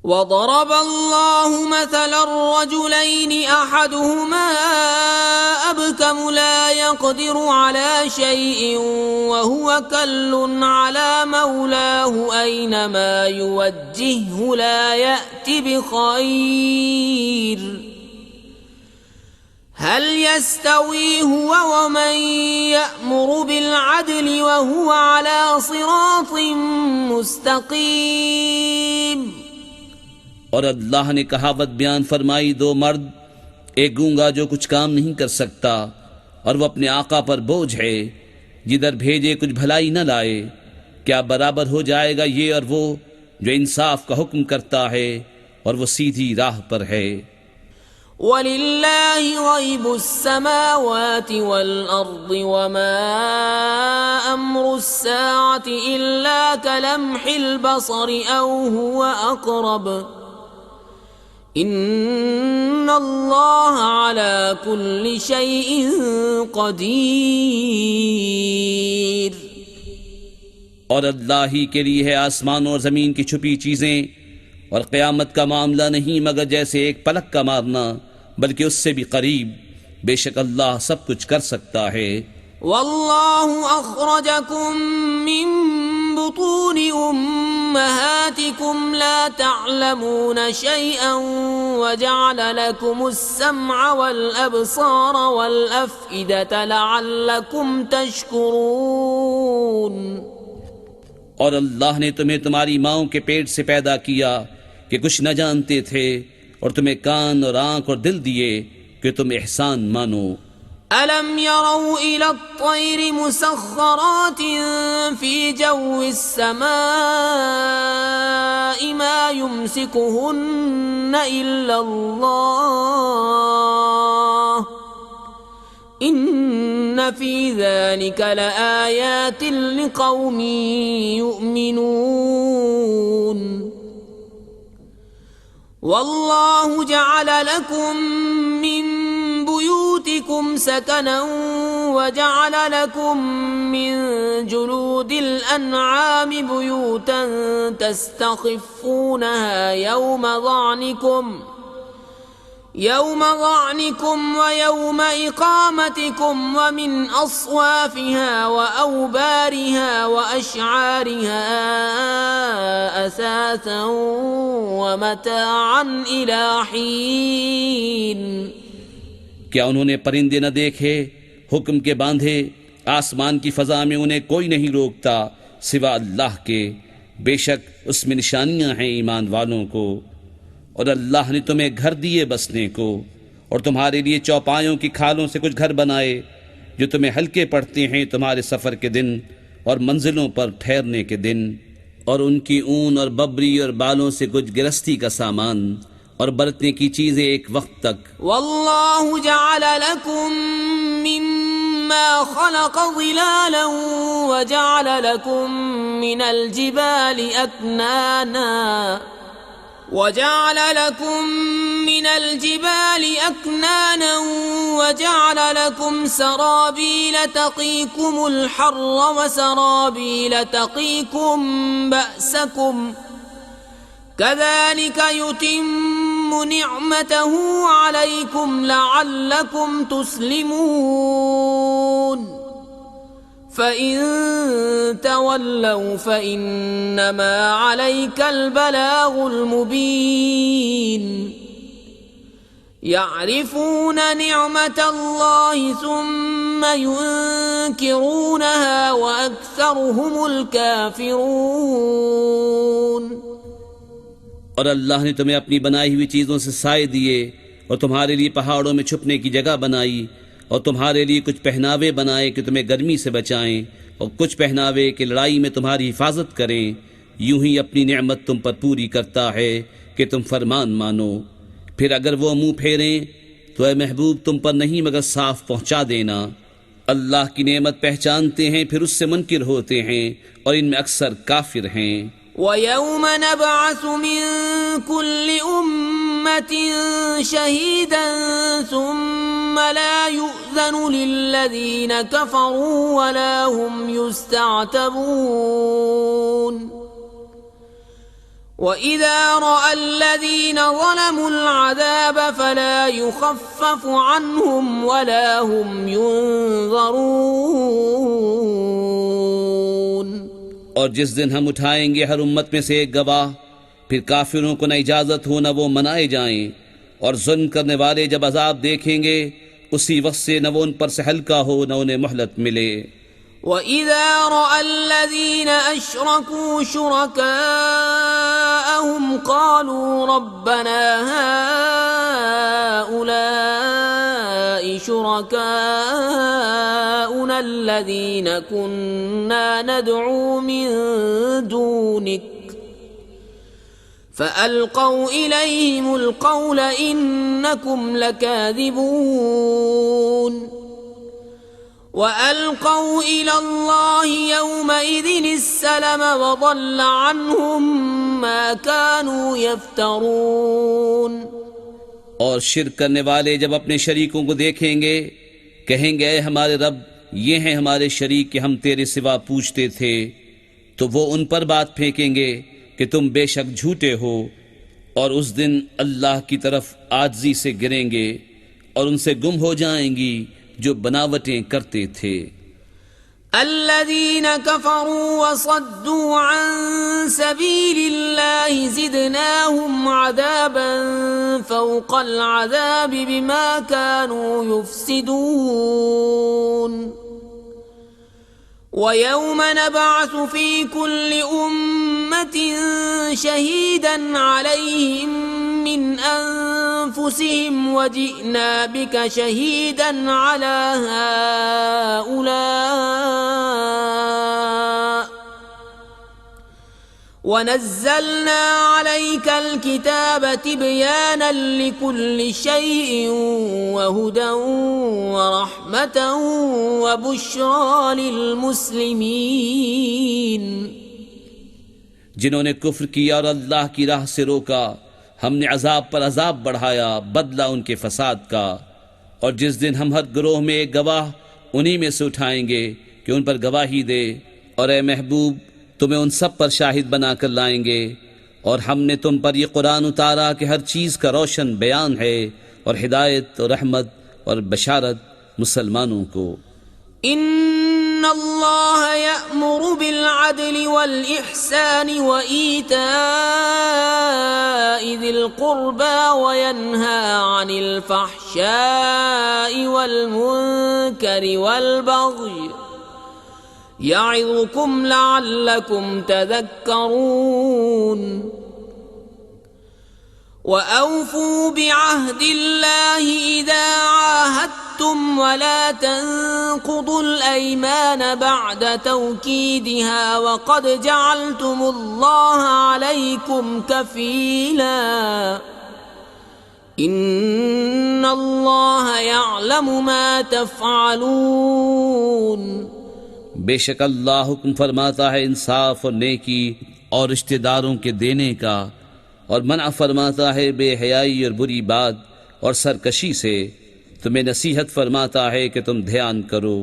وضرب الله مثلا الرجلين أحدهما أبكم لا يقدر على شيء وهو كل على مولاه أينما يوجهه لا يأت بخير هل يستوي هو ومن يأمر بالعدل وهو على صراط مستقيم। और अल्लाह ने कहावत बयान फरमाई, दो मर्द, एक गूंगा जो कुछ काम नहीं कर सकता और वो अपने आका पर बोझ है, जिधर भेजे कुछ भलाई न लाए, क्या बराबर हो जाएगा ये और वो जो इंसाफ का हुक्म करता है और वो सीधी राह पर है। वलिल्लाहि गैबुस्समावाति वल-अर्द वमा अम्रुस्साअति इल्ला कलम्हिल बसरि औ हुवा अक़रब इन्नल्लाह अला कुल्लि शैइन क़दीर। और अल्लाह ही के लिए है आसमान और ज़मीन की छुपी चीज़ें, और क़यामत का मामला नहीं मगर जैसे एक पलक का मारना, बल्कि उससे भी करीब। बेशक अल्लाह सब कुछ कर सकता है। वल्लाहु अख़रजकुम मिन बुतूनि उम्महातिकुम ला तअलमून शैअन वजअल लकुमुस-समअ वल-अबसार वल-अफ़इदत लअल्लकुम तशकुरून। और अल्लाह ने तुम्हें तुम्हारी माओं के पेट से पैदा किया कि कुछ न जानते थे, और तुम्हें कान और आंख और दिल दिए कि तुम एहसान मानो। अलम यरौ इला त्तैरि मुसख्खरातिन फी जव्विस-समाइ मा युमसिकुहुन्न इल्ला अल्लाह इन्न फी ज़ालिका लआयातिन लिक़ौमिन युमिनून। वल्लाहु जअल लकुम मिन बुयूतिकुम सकनन वजअल लकुम मिन जुलूदिल अन्आमि बुयूतन तस्तख़िफ़ूनहा यौम ज़अनिकुम व यौम इक़ामतिकुम व मिन अस्वाफ़िहा व औबारिहा व अशआरिहा असासन व मताअन इला हीन। क्या उन्होंने परिंदे न देखे, हुक्म के बांधे, आसमान की फ़ज़ा में उन्हें कोई नहीं रोकता सिवा अल्लाह के। बेशक उसमें निशानियां हैं ईमान वालों को। और अल्लाह ने तुम्हें घर दिए बसने को, और तुम्हारे लिए चौपायों की खालों से कुछ घर बनाए जो तुम्हें हल्के पड़ते हैं तुम्हारे सफ़र के दिन और मंजिलों पर ठहरने के दिन, और उनकी ऊन और बबरी और बालों से कुछ गिरस्ती का सामान और बरतने की चीज़ें एक वक्त तक। वल्लाहु जअल लकुम मिम्मा खलक़ ज़िलालन व जअल लकुम मिनल जिबालि अक्नाना وجعل لكم من الجبال أكنانا وجعل لكم سرابيل تقيكم الحر وسرابيل تقيكم بأسكم كذلك يتم نعمته عليكم لعلكم تسلمون فإن تولوا فإنما عليك البلاغ المبين يعرفون نعمة الله ثم ينكرونها وأكثرهم الكافرون। और अल्लाह ने तुम्हें अपनी बनाई हुई चीज़ों से साए दिए और तुम्हारे लिए पहाड़ों में छुपने की जगह बनाई, और तुम्हारे लिए कुछ पहनावे बनाए कि तुम्हें गर्मी से बचाएं, और कुछ पहनावे कि लड़ाई में तुम्हारी हिफाजत करें। यूं ही अपनी नेमत तुम पर पूरी करता है कि तुम फरमान मानो। फिर अगर वो मुंह फेरें तो ए महबूब तुम पर नहीं मगर साफ पहुंचा देना। अल्लाह की नेमत पहचानते हैं फिर उससे मुनकिर होते हैं, और इनमें अक्सर काफिर हैं। वयौम नबअसु मिन कुल्लि उम्मतिन शहीदन सुम्मा ला युअज़नु लिल्लज़ीन कफ़रू वला हुम युस्तअतबून وإذا رأى الذين ظلموا العذاب فلا يخفف عنهم ولا هم ينظرون। और जिस दिन हम उठाएंगे हर उम्मत में से एक गवाह, फिर काफिरों को न इजाजत हो न वो मनाए जाएं, और जुल्म करने वाले जब अजाब देखेंगे उसी वक्त से न वो उन पर से हल्का हो न उन्हें मोहलत मिले। وإذا رأى الذين أشركوا شركاءهم قالوا ربنا هؤلاء شركاؤنا الذين كنا ندعو من دونك فألقوا إليهم القول إنكم لكاذبون وألقوا إلى الله يومئذ السلم وضل عنهم ما كانوا يفترون। और शिर्क करने वाले जब अपने शरीकों को देखेंगे कहेंगे, ऐ हमारे रब, ये हैं हमारे शरीक कि हम तेरे सिवा पूछते थे। तो वो उन पर बात फेंकेंगे कि तुम बेशक झूठे हो, और उस दिन अल्लाह की तरफ आजिज़ी से गिरेंगे और उनसे गुम हो जाएंगी जो बनावटें करते थे। الذين كفروا وصدوا عن سبيل الله زدناهم عذابا فوق العذاب بما كانوا يفسدون ويوم نبعث في كل أمة شهيدا عليهم من أنفسهم وجئنا بك شهيدا على هؤلاء ونزلنا عليك الكتاب تبيانا لكل شيء وهدى ورحمة وبشرى للمسلمين। जिन्होंने कुफ्र किया और अल्लाह की राह से रोका, हमने अजाब पर अजाब बढ़ाया बदला उनके फसाद का। और जिस दिन हम हर गिरोह में एक गवाह उन्हीं में से उठाएंगे कि उन पर गवाही दे, और ए महबूब, तुम्हें उन सब पर शाहिद बनाकर लाएंगे। और हमने तुम पर यह कुरान उतारा कि हर चीज़ का रोशन बयान है और हिदायत और रहमत और बशारत मुसलमानों को। इन्नल्लाह यअमुरु बिल अदलि वल इहसानि व ईताइ ज़िल क़ुर्बा व यन्हा अनिल फ़हशाइ वल मुनकरि वल बग़य यअज़ुकुम लअल्लकुम तज़क्करून। وأوفوا بعهد الله إذا عاهدتم ولا تنقضوا الأيمان بعد توكيدها وقد جعلتم الله عليكم كفيلا إن الله يعلم ما تفعلون। बेशक अल्लाह हुक्म फरमाता है इंसाफ और नेकी और रिश्तेदारों के देने का, और मना फरमाता है बेहयाई और बुरी बात और सरकशी से। तुम्हें नसीहत फरमाता है कि तुम ध्यान करो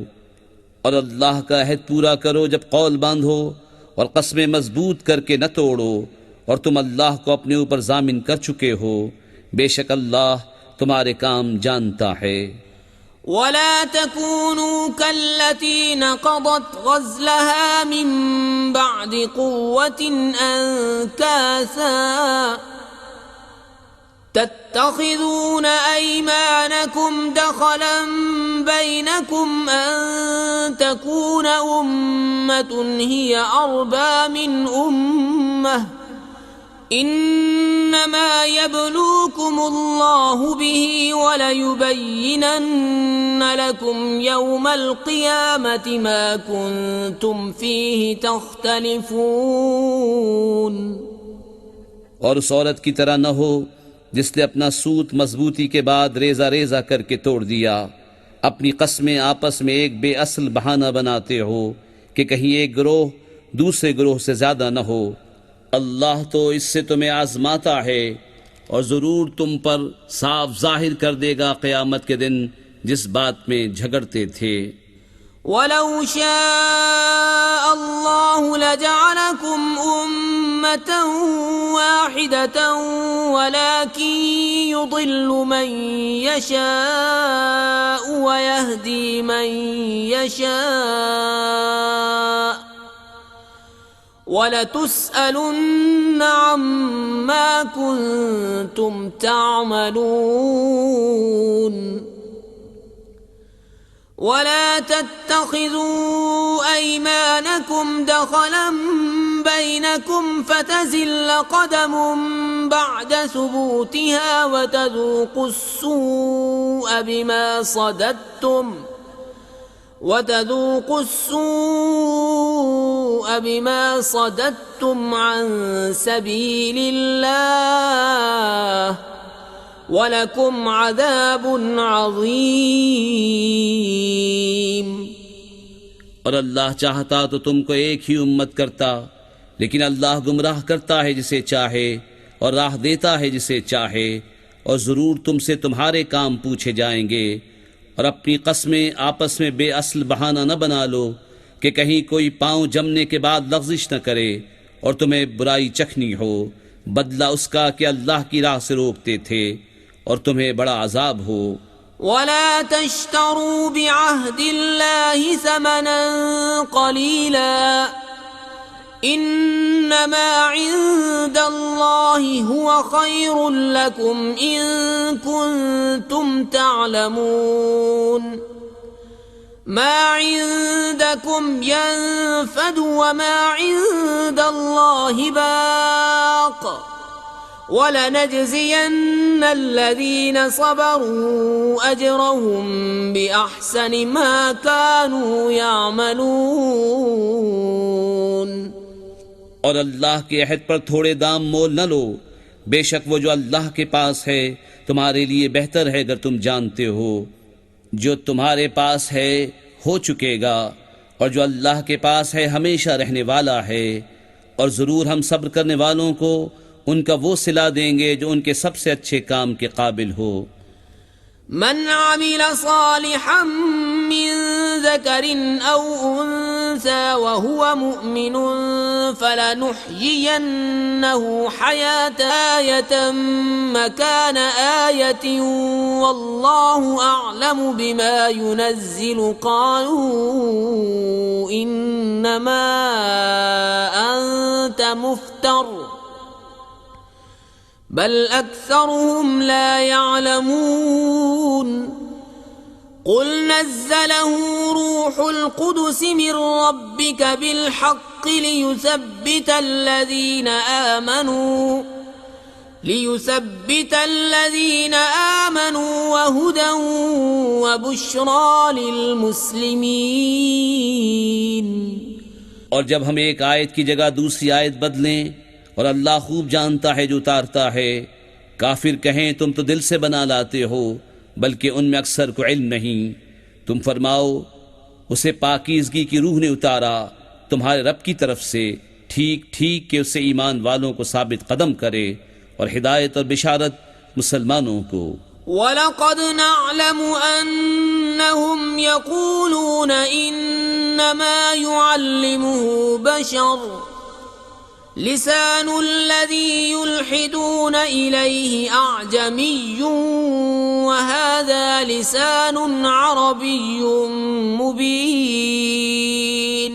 और अल्लाह का अहद पूरा करो जब कौल बांधो, और कस्में मजबूत करके न तोड़ो, और तुम अल्लाह को अपने ऊपर जामिन कर चुके हो। बेशक अल्लाह तुम्हारे काम जानता है। ولا تكونوا كالتي نقضت غزلها من بعد قوة أنكاثا تتخذون أيمانكم دخلا بينكم أن تكون أمة هي أربى من أمة إنما يبلوكم الله به وليبينن لكم يوم القيامة ما كنتم فيه تختلفون। और उस औरत की तरह न हो जिसने अपना सूत मजबूती के बाद रेजा रेजा करके तोड़ दिया। अपनी कस्में आपस में एक बेअसल बहाना बनाते हो कि कहीं एक गिरोह दूसरे गिरोह से ज्यादा न हो। अल्लाह तो इससे तुम्हें आजमाता है और जरूर तुम पर साफ जाहिर कर देगा क़यामत के दिन जिस बात में झगड़ते थे। वलौ शाअ अल्लाहु लजअलकुम أمة واحدة ولكن يضل من يشاء ويهدي من يشاء ولتسألن عما كنتم تعملون ولا تتخذوا أيمانكم دخلا بينكم فتزل قدم بعد ثبوتها وتذوقوا السوء بما صددتم عن سبيل الله ولكم عذاب عظيم। और अल्लाह चाहता तो तुमको एक ही उम्मत करता, लेकिन अल्लाह गुमराह करता है जिसे चाहे और राह देता है जिसे चाहे, और ज़रूर तुमसे तुम्हारे काम पूछे जाएंगे। और अपनी कस्में आपस में बेअसल बहाना न बना लो कि कहीं कोई पाँव जमने के बाद लग़्ज़िश न करे और तुम्हें बुराई चखनी हो। बदला उसका कि अल्लाह की राह से रोकते थे और तुम्हें बड़ा अजाब हो। वला तश्तरू बिअहदिल्लाहि समनन क़लीला इन्नमा इंदल्लाहि हुवा खैरुल लकुम इन कुंतुम तअलमून। मा इंदकुम यनफद व मा इंदल्लाहि बाक़ वलनजज़ियन्न अल्लज़ीन सबरू अजरहुम बिअहसनि मा कानू यअमलून। और अल्लाह के अहद पर थोड़े दाम मोल न लो, बेशक वो जो अल्लाह के पास है तुम्हारे लिए बेहतर है अगर तुम जानते हो। जो तुम्हारे पास है हो चुकेगा और जो अल्लाह के पास है हमेशा रहने वाला है। और ज़रूर हम सब्र करने वालों को उनका वो सिला देंगे जो उनके सबसे अच्छे काम के काबिल हो। मन आमिल सालिहन मिन ज़करिन औ उन्सा व हुवा मुअमिनुन फलनुहयियन्नहु हयातन मकान आयतिन वल्लाहु अअलमु बिमा युनज़्ज़िलु क़ालू इन्नमा अंत मुफ्तर बल अक्सरुहुम ला यअलमून। कुल नज़्ज़लहु रूहुल कुदुस मिन रब्बिक बिलहक़्क़ि लियुसब्बित अल्लज़ीन आमनू व हुदन व बुश्रा लिलमुस्लिमीन। और जब हम एक आयत की जगह दूसरी आयत बदलें, और अल्लाह खूब जानता है जो उतारता है, काफिर कहें तुम तो दिल से बना लाते हो, बल्कि उनमें अक्सर को इल्म नहीं। तुम फरमाओ उसे पाकीज़गी की रूह ने उतारा तुम्हारे रब की तरफ से, ठीक ठीक कि उससे ईमान वालों को साबित कदम करे और हिदायत और बिशारत मुसलमानों को। वलक़द नअलमु अन्नहुम यक़ूलून इन्नमा युअल्लिमुहु बशर लिसानुल्लज़ी युल्हिदून इलैहि अअजमिय्युन व हाज़ा लिसानुन अरबिय्युन मुबीन।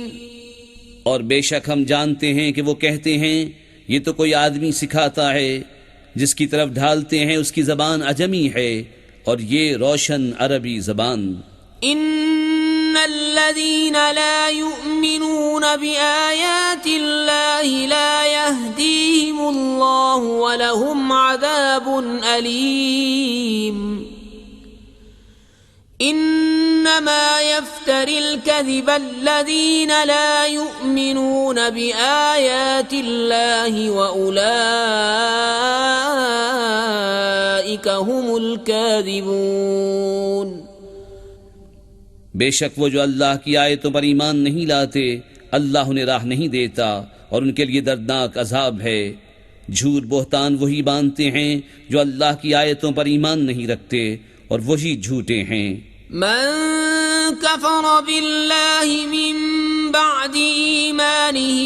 और बेशक हम जानते हैं कि वो कहते हैं ये तो कोई आदमी सिखाता है, जिसकी तरफ ढालते हैं उसकी ज़बान अजमी है और ये रोशन अरबी ज़बान। इन्नल्लज़ीन ला युमिनून बिआयातिल्लाहि ला यहदीहिमुल्लाहु व लहुम अज़ाबुन अलीम। इन्नमा यफ्तरिल कज़िब अल्लज़ीन ला युमिनून बिआयातिल्लाहि व उलाइका हुमुल काज़िबून। बेशक वो जो अल्लाह की आयतों पर ईमान नहीं लाते, अल्लाह उन्हें राह नहीं देता और उनके लिए दर्दनाक अजाब है। झूठ बोहतान वही बांधते हैं जो अल्लाह की आयतों पर ईमान नहीं रखते, और वही झूठे हैं। मन कफर बिल्लाहि मिन बअदि ईमानिही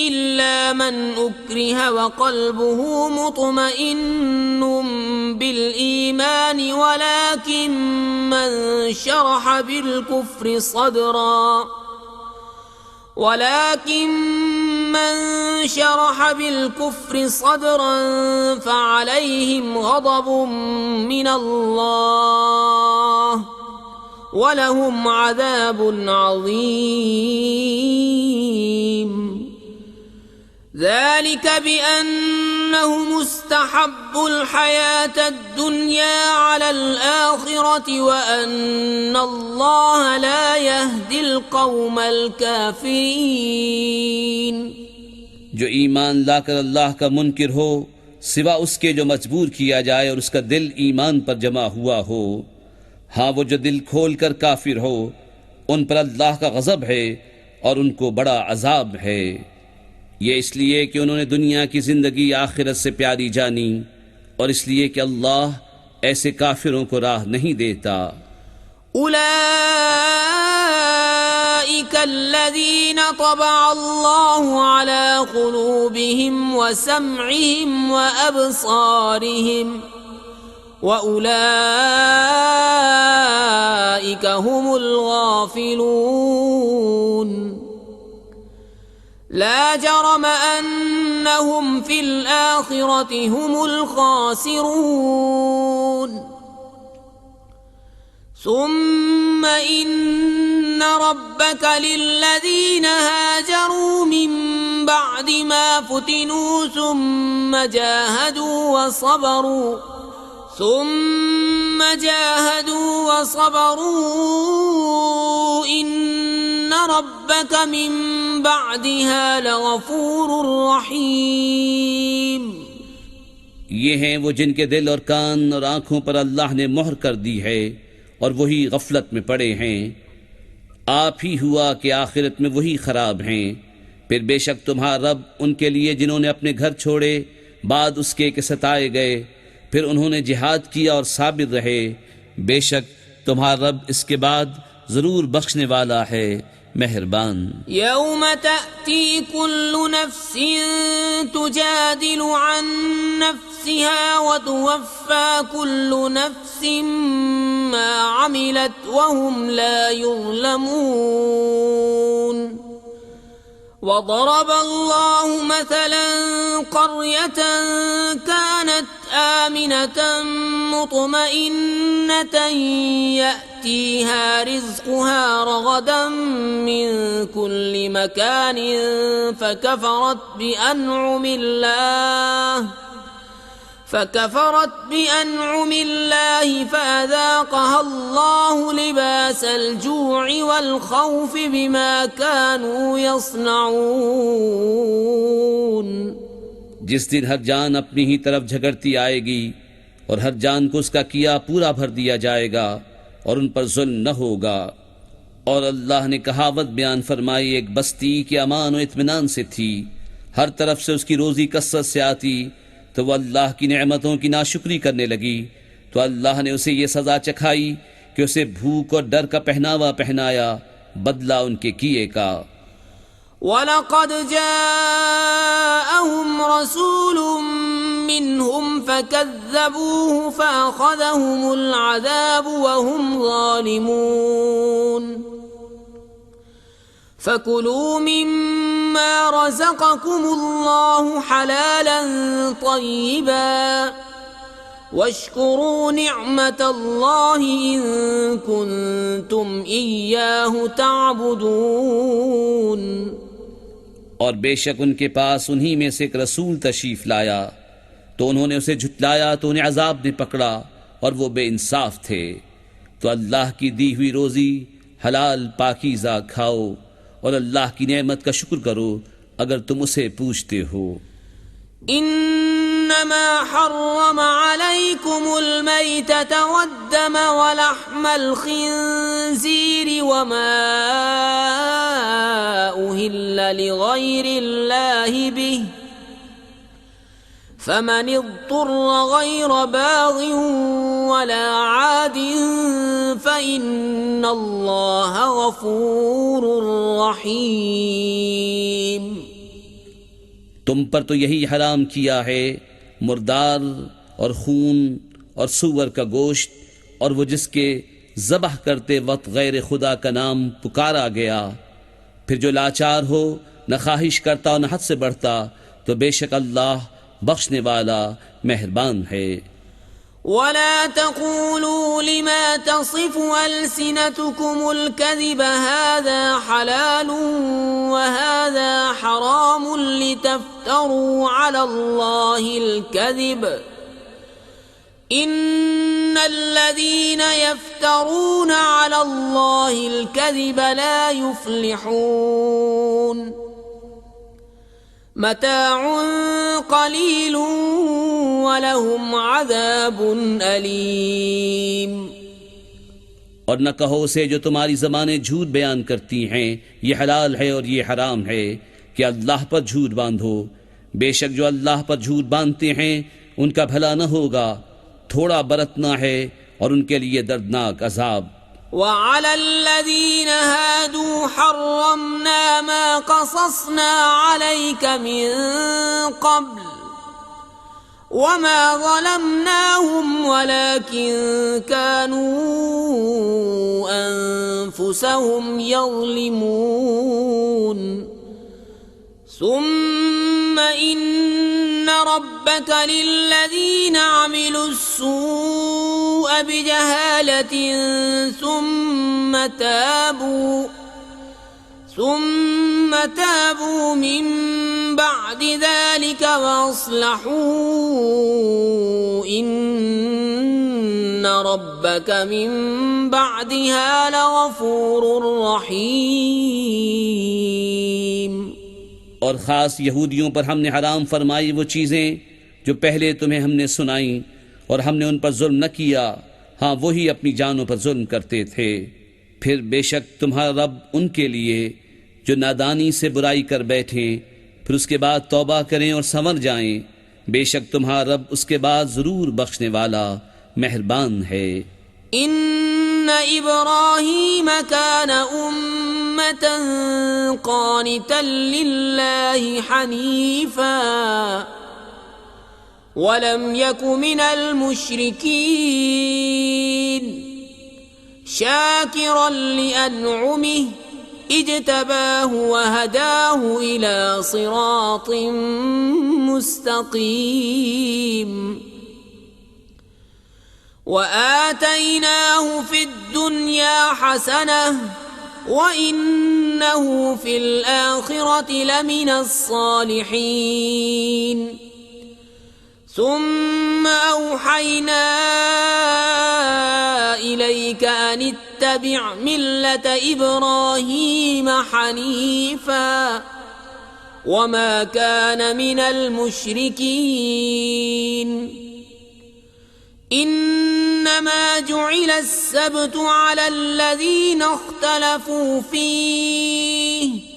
इल्ला من أكره وقلبه مطمئن بالإيمان ولكن من شرح بالكفر صدرا فعليهم غضب من الله ولهم عذاب عظيم ذلك بأنهم استحبوا الحياة الدنيا على الآخرة وأن الله لا يهدي القوم الكافرين। जो ईमान लाकर अल्लाह का मुनकिर हो सिवा उसके जो मजबूर किया जाए और उसका दिल ईमान पर जमा हुआ हो, हाँ वो जो दिल खोल कर काफिर हो उन पर अल्लाह का गज़ब है और उनको बड़ा अजाब है। ये इसलिए कि उन्होंने दुनिया की जिंदगी आखिरत से प्यारी जानी और इसलिए कि अल्लाह ऐसे काफिरों को राह नहीं देता। उलाइका अल्लज़ीना तबअ अल्लाहु अला क़ुलूबिहिम व समइहिम व अबसारिहिम व उलाइका हुमुल गाफिलून। ला जरम अन्नहुम फिल आखिरति हुमुल खासिरून। सुम्म इन्न रब्बक लिल्लज़ीन हाजरू मिन बअदि मा फुतिनू सुम्म जाहदू व सबरू इन्न रब्बक मिन बअदिहा लगफूरुर रहीम। ये हैं वो जिनके दिल और कान और आंखों पर अल्लाह ने मोहर कर दी है और वही गफलत में पड़े हैं। आप ही हुआ कि आखिरत में वही खराब हैं। फिर बेशक तुम्हारा रब उनके लिए जिन्होंने अपने घर छोड़े बाद उसके कि सताए गए फिर उन्होंने जिहाद किया और साबिर रहे, बेशक तुम्हारा रब इसके बाद जरूर बख्शने वाला है, मेहरबान। यौम तअती कुल्लु नफ्सिन तुजादिलु अन नफ्सिहा व तुवफ्फा कुल्लु नफ्सिन मा अमिलत व हुम ला युज़लमून। وضرب الله مثلا قرية كانت آمنة مطمئنة يأتيها رزقها رغدا من كل مكان فكفرت بأنعم الله فأذاقها الله لباس الجوع والخوف بما كانوا يصنعون। जिस दिन हर जान अपनी ही तरफ झगड़ती आएगी और हर जान को उसका किया पूरा भर दिया जाएगा और उन पर जुल्म न होगा। और अल्लाह ने कहावत बयान फरमाई, एक बस्ती के अमान और इत्मीनान से थी, हर तरफ से उसकी रोजी कसरत से आती, तो वह अल्लाह की नेमतों की नाशुक्री करने लगी तो अल्लाह ने उसे ये सजा चखाई कि उसे भूख और डर का पहनावा पहनाया, बदला उनके किए का। वलक़द जाअहुम रसूलुम मिनहुम फकज़्ज़बूहु फ़अख़ज़हुमुल अज़ाबु वहुम ज़ालिमून। फकुलू मिम्मा रज़क़कुमुल्लाहु हलालन तय्यिबा वश्कुरू निअमतल्लाहि इन कुंतुम इय्याहु तअबुदून। और बेशक उनके पास उन्हीं में से एक रसूल तशरीफ लाया तो उन्होंने उसे झुटलाया तो उन्हें अजाब ने पकड़ा और वो बेइंसाफ थे। तो अल्लाह की दी हुई रोजी हलाल पाकीज़ा खाओ और अल्लाह की नेमत का शुक्र करो अगर तुम उसे पूछते हो। इन्नमा हर्रम अलैकुमुल मैतत वद्दम वलहमल खिंज़ीर वमा उहिल्ल लिगैरिल्लाहि बिहि फमन इज़्तुर्र गैर बाग़िन वला आदिन फ़इन्नल्लाह गफ़ूरुर रहीम। तुम पर तो यही हराम किया है, मुर्दार और खून और सूअर का गोश्त, और वो जिसके ज़बह करते वक्त गैर खुदा का नाम पुकारा गया। फिर जो लाचार हो, न ख्वाहिश करता और न हद से बढ़ता, तो बेशक अल्लाह बख्शने वाला मेहरबान है। ولا تقولوا لما تصف ألسنتكم الكذب هذا حلال وهذا حرام لتفتروا على الله الكذب إن الذين يفترون على الله الكذب لا يفلحون متاع قليل ولهم عذاب أليم। और न कहो उसे जो तुम्हारी ज़बानें झूठ बयान करती हैं, ये हलाल है और ये हराम है, कि अल्लाह पर झूठ बांधो। बेशक जो अल्लाह पर झूठ बांधते हैं उनका भला न होगा, थोड़ा बरतना है और उनके लिए दर्दनाक अजाब। وعلى الذين هادوا حرمنا ما قصصنا عليك من قبل وما ظلمناهم ولكن كانوا أنفسهم يظلمون ثم إن ربك للذين عملوا السوء بجهالة ثم تابوا من بعد ذلك وأصلحوا إن ربك من بعدها لغفور رحيم। और ख़ास यहूदियों पर हमने हराम फरमाई वो चीज़ें जो पहले तुम्हें हमने सुनाई, और हमने उन पर जुल्म न किया, हाँ वही अपनी जानों पर जुल्म करते थे। फिर बेशक तुम्हारा रब उनके लिए जो नादानी से बुराई कर बैठें, फिर उसके बाद तौबा करें और संवर जाएं, बेशक तुम्हारा रब उसके बाद ज़रूर बख्शने वाला मेहरबान है। إن إبراهيم كان أمة قانتا لله حنيفا ولم يك من المشركين شاكرا لأنعمه اجتباه وهداه إلى صراط مستقيم وآتيناه في الدنيا حسنة وإنه في الآخرة لمن الصالحين ثم أوحينا إليك أن اتبع ملة إبراهيم حنيفا وما كان من المشركين إنما جعل السبت على الذين اختلفوا فيه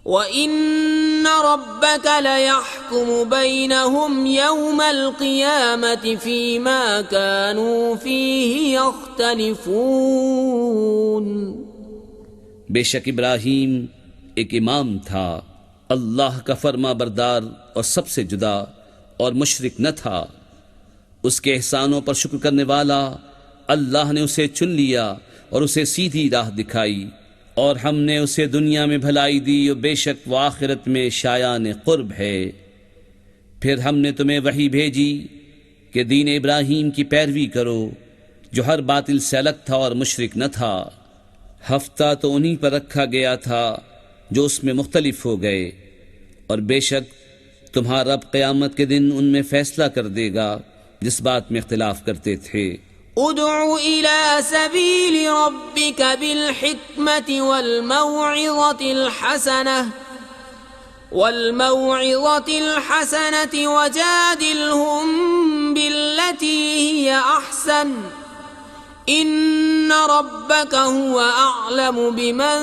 وإن ربك ليحكم بينهم يوم القيامة فيما كانوا فيه يختلفون। बेशक इब्राहीम एक इमाम था, अल्लाह का फरमा बरदार और सबसे जुदा, और मुशरिक न था। उसके एहसानों पर शुक्र करने वाला, अल्लाह ने उसे चुन लिया और उसे सीधी राह दिखाई, और हमने उसे दुनिया में भलाई दी, और बेशक वो आखिरत में शायान कुर्ब है। फिर हमने तुम्हें वही भेजी कि दीन इब्राहीम की पैरवी करो, जो हर बातिल से अलग था और मुशरिक न था। हफ्ता तो उन्हीं पर रखा गया था जो उसमें मुख्तलिफ हो गए, और बेशक तुम्हारा रब क़यामत के दिन उनमें फैसला कर देगा जिस बात में इख्तिलाफ करते थे। उदउ इला सबील रब्बिक बिलहिकमति वल्मौइज़तिल हसनति वजादिलहुम बिल्लती हिय अहसन इन्न रब्बक हुव अअलमु बिमन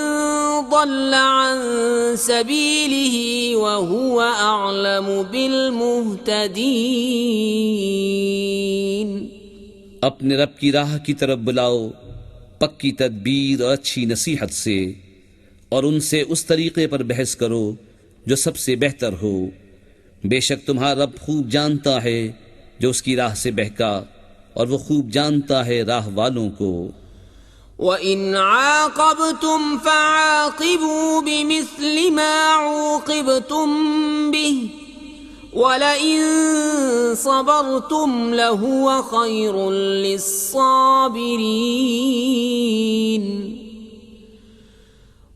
ضل अन सबीलिही वहुव अअलमु बिलमुहतदीन। अपने रब की राह की तरफ बुलाओ पक्की तदबीर और अच्छी नसीहत से, और उनसे उस तरीके पर बहस करो जो सबसे बेहतर हो। बेशक तुम्हारा रब खूब जानता है जो उसकी राह से बहका, और वो खूब जानता है राह वालों को। وَإِنْ عَاقَبْتُمْ فَعَاقِبُوا بِمِثْلِ مَا عُوقِبْتُمْ بِهِ وَلَئِنْ صَبَرْتُمْ لَهُوَ خَيْرٌ لِلصَّابِرِينَ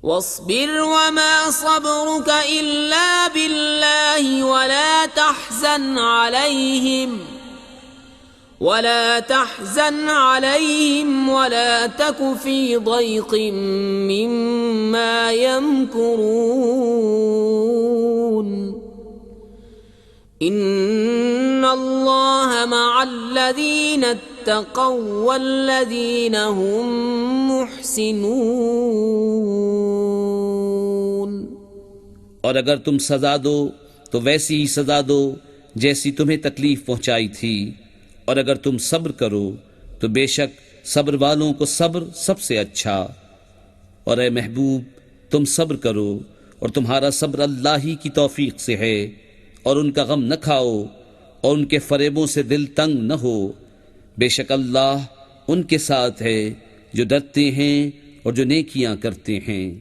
واصبر وما صبرك إلا بالله ولا تحزن عليهم ولا تك في ضيق مما يمكرون إن الله مع الذين اتقوا والذين هم محسنون। और अगर तुम सजा दो तो वैसी ही सजा दो जैसी तुम्हें तकलीफ पहुंचाई थी, और अगर तुम सब्र करो तो बेशक सब्र वालों को सब्र सबसे अच्छा। और ए महबूब, तुम सब्र करो और तुम्हारा सब्र अल्लाह ही की तौफीक से है, और उनका गम न खाओ और उनके फरेबों से दिल तंग न हो। बेशक अल्लाह उनके साथ है जो डरते हैं और जो नेकियां करते हैं।